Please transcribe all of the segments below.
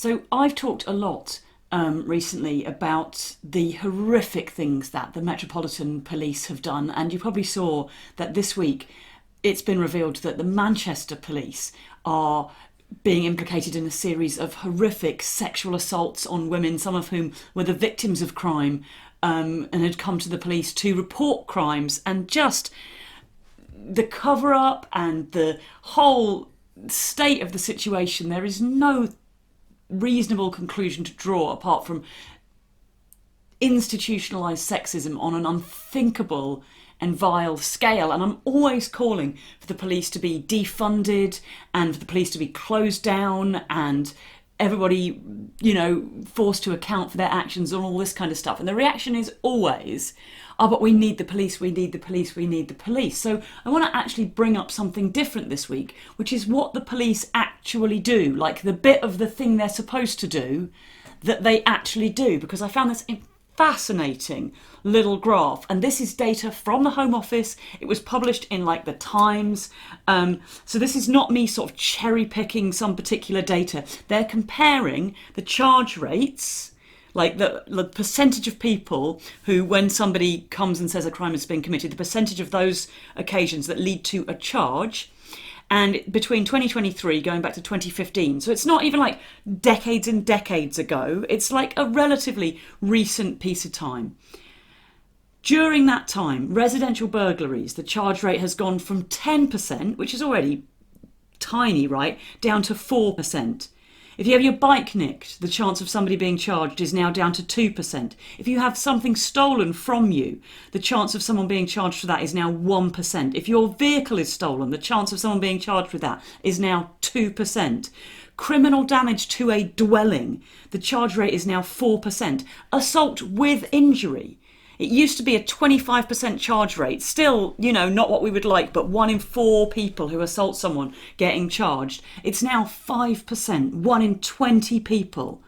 So I've talked a lot recently about the horrific things that the Metropolitan Police have done, and you probably saw that this week it's been revealed that the Manchester Police are being implicated in a series of horrific sexual assaults on women, some of whom were the victims of crime, and had come to the police to report crimes, and just the cover up and the whole state of the situation. There is no reasonable conclusion to draw apart from institutionalised sexism on an unthinkable and vile scale. And I'm always calling for the police to be defunded and for the police to be closed down and everybody, forced to account for their actions and all this kind of stuff. And the reaction is always, oh, but we need the police, we need the police, we need the police. So I want to actually bring up something different this week, which is what the police actually do, like the bit of the thing they're supposed to do that they actually do, because I found this fascinating little graph, and this is data from the Home Office. It was published in the Times, so this is not me sort of cherry picking some particular data. They're comparing the charge rates, like the percentage of people who, when somebody comes and says a crime has been committed, the percentage of those occasions that lead to a charge, and between 2023 going back to 2015. So it's not even like decades and decades ago. It's like a relatively recent piece of time. During that time, residential burglaries, the charge rate has gone from 10%, which is already tiny, right, down to 4%. If you have your bike nicked, the chance of somebody being charged is now down to 2%. If you have something stolen from you, the chance of someone being charged for that is now 1%. If your vehicle is stolen, the chance of someone being charged with that is now 2%. Criminal damage to a dwelling, the charge rate is now 4%. Assault with injury. It used to be a 25% charge rate, still, not what we would like, but 1 in 4 people who assault someone getting charged. It's now 5%, 1 in 20 people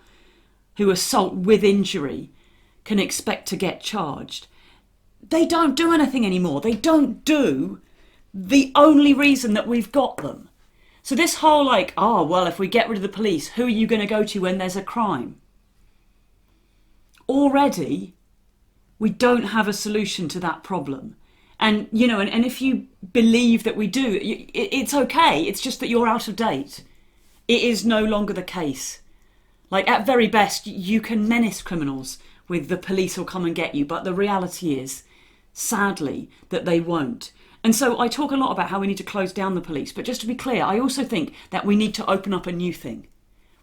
who assault with injury can expect to get charged. They don't do anything anymore. They don't do the only reason that we've got them. So this whole if we get rid of the police, who are you going to go to when there's a crime? Already, we don't have a solution to that problem. And, and if you believe that we do, it's okay. It's just that you're out of date. It is no longer the case. At very best, you can menace criminals with the police will come and get you. But the reality is, sadly, that they won't. And so I talk a lot about how we need to close down the police. But just to be clear, I also think that we need to open up a new thing.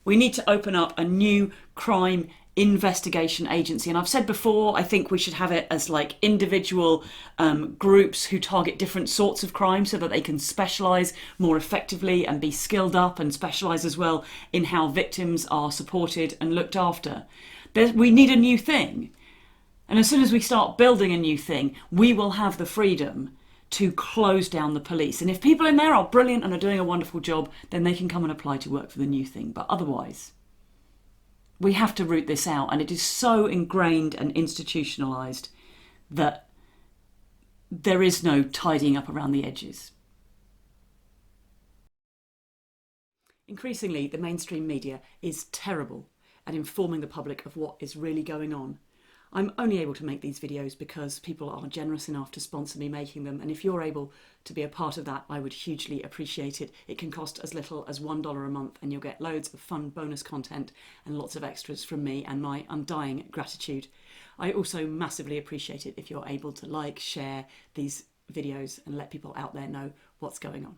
We need to open up a new crime investigation agency. And I've said before, I think we should have it as individual groups who target different sorts of crime so that they can specialise more effectively and be skilled up and specialise as well in how victims are supported and looked after. We need a new thing. And as soon as we start building a new thing, we will have the freedom to close down the police. And if people in there are brilliant and are doing a wonderful job, then they can come and apply to work for the new thing. But otherwise, we have to root this out, and it is so ingrained and institutionalised that there is no tidying up around the edges. Increasingly, the mainstream media is terrible at informing the public of what is really going on. I'm only able to make these videos because people are generous enough to sponsor me making them, and if you're able to be a part of that, I would hugely appreciate it. It can cost as little as $1 a month, and you'll get loads of fun bonus content and lots of extras from me and my undying gratitude. I also massively appreciate it if you're able to share these videos and let people out there know what's going on.